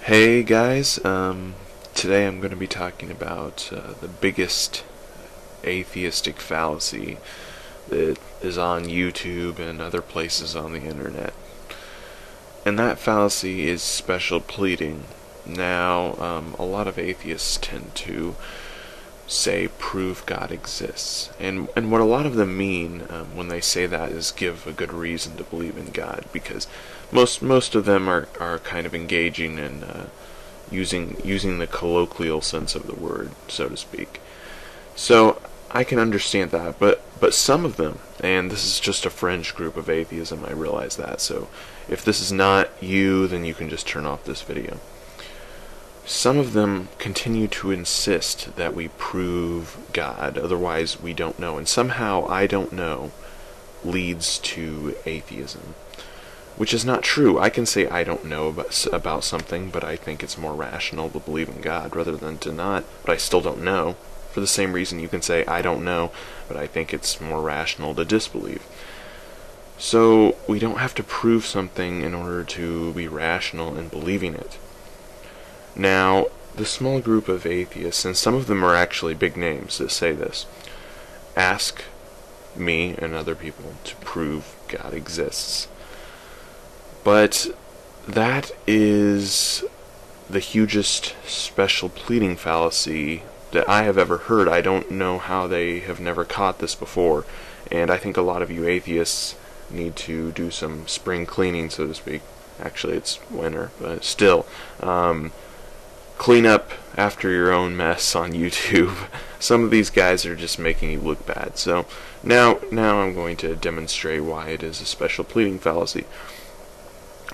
Hey guys, today I'm going to be talking about the biggest atheistic fallacy that is on YouTube and other places on the internet. And that fallacy is special pleading. Now, a lot of atheists tend to say prove God exists. And what a lot of them mean when they say that is give a good reason to believe in God, because most of them are kind of engaging in using the colloquial sense of the word, so to speak. So I can understand that, but some of them, and this is just a fringe group of atheism, I realize that, so if this is not you, then you can just turn off this video. Some of them continue to insist that we prove God, otherwise we don't know, and somehow I don't know leads to atheism, which is not true. I can say I don't know about something, but I think it's more rational to believe in God rather than to not, but I still don't know. For the same reason you can say I don't know, but I think it's more rational to disbelieve. So we don't have to prove something in order to be rational in believing it. Now, the small group of atheists, and some of them are actually big names that say this, ask me and other people to prove God exists. But that is the hugest special pleading fallacy that I have ever heard. I don't know how they have never caught this before, and I think a lot of you atheists need to do some spring cleaning, so to speak. Actually, it's winter, but still. Clean up after your own mess on YouTube. Some of these guys are just making you look bad. So now I'm going to demonstrate why it is a special pleading fallacy.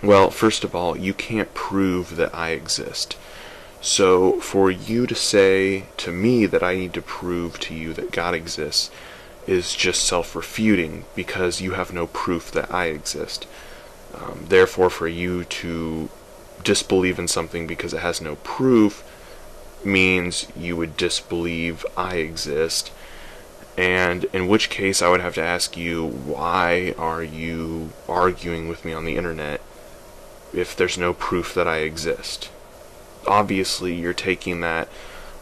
Well, first of all, you can't prove that I exist. So for you to say to me that I need to prove to you that God exists is just self-refuting, because you have no proof that I exist. Therefore, for you to disbelieve in something because it has no proof means you would disbelieve I exist, and in which case I would have to ask you, why are you arguing with me on the internet if there's no proof that I exist? Obviously you're taking that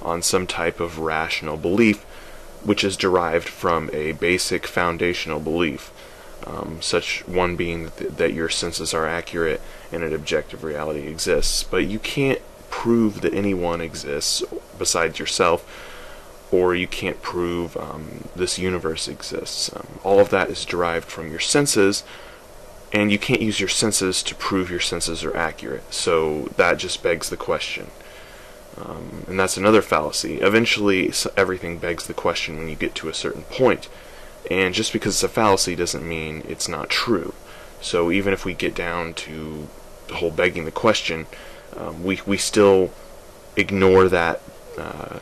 on some type of rational belief, which is derived from a basic foundational belief, such one being that your senses are accurate and an objective reality exists. But you can't prove that anyone exists besides yourself, or you can't prove this universe exists. All of that is derived from your senses, and you can't use your senses to prove your senses are accurate. So that just begs the question. And that's another fallacy. Eventually, everything begs the question when you get to a certain point. And just because it's a fallacy doesn't mean it's not true. So even if we get down to the whole begging the question, we still ignore that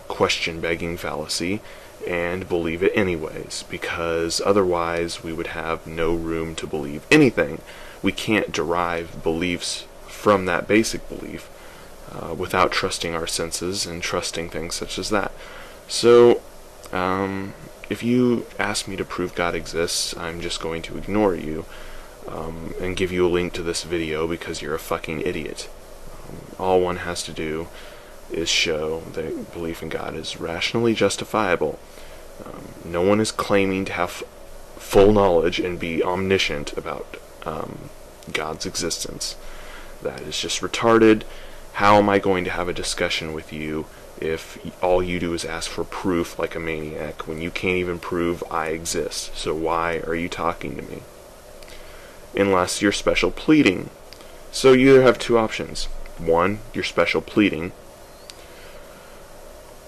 question-begging fallacy and believe it anyways, because otherwise we would have no room to believe anything. We can't derive beliefs from that basic belief without trusting our senses and trusting things such as that. So if you ask me to prove God exists, I'm just going to ignore you and give you a link to this video because you're a fucking idiot. All one has to do is show that belief in God is rationally justifiable. No one is claiming to have full knowledge and be omniscient about God's existence. That is just retarded. How am I going to have a discussion with you if all you do is ask for proof like a maniac when you can't even prove I exist? So why are you talking to me? Unless you're special pleading. So you either have two options. One, you're special pleading,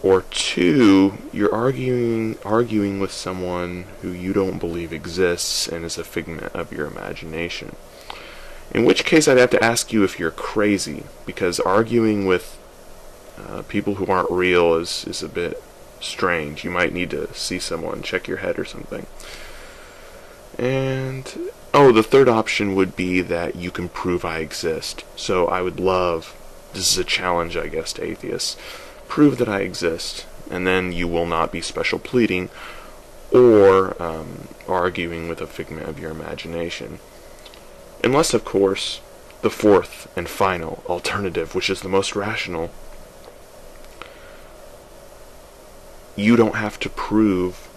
or two, you're arguing with someone who you don't believe exists and is a figment of your imagination. In which case I'd have to ask you if you're crazy, because arguing with people who aren't real is a bit strange. You might need to see someone, check your head or something. And the third option would be that you can prove I exist. So I would love, this is a challenge I guess to atheists, prove that I exist, and then you will not be special pleading or arguing with a figment of your imagination. Unless, of course, the fourth and final alternative, which is the most rational, you don't have to prove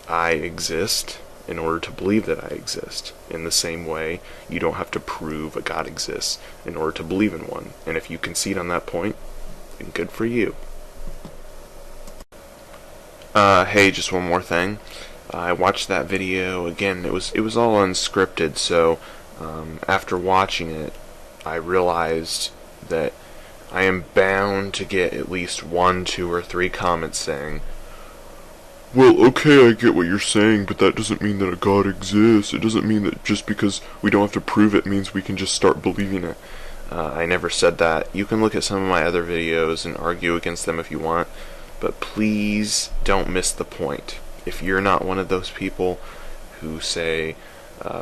I exist in order to believe that I exist. In the same way, you don't have to prove a God exists in order to believe in one. And if you concede on that point, then good for you. Hey, just one more thing. I watched that video again. It was all unscripted, so after watching it, I realized that I am bound to get at least 1, 2, or 3 comments saying, "Well, okay, I get what you're saying, but that doesn't mean that a God exists. It doesn't mean that just because we don't have to prove it means we can just start believing it." I never said that. You can look at some of my other videos and argue against them if you want, but please don't miss the point. If you're not one of those people who say,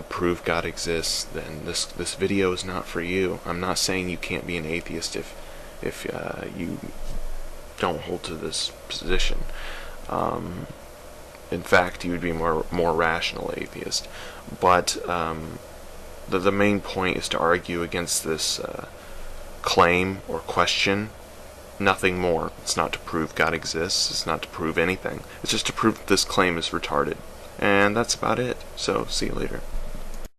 prove God exists, then this video is not for you. I'm not saying you can't be an atheist if you don't hold to this position. In fact, you would be more rational atheist. But the main point is to argue against this claim or question. Nothing more. It's not to prove God exists. It's not to prove anything. It's just to prove that this claim is retarded. And that's about it. So, see you later.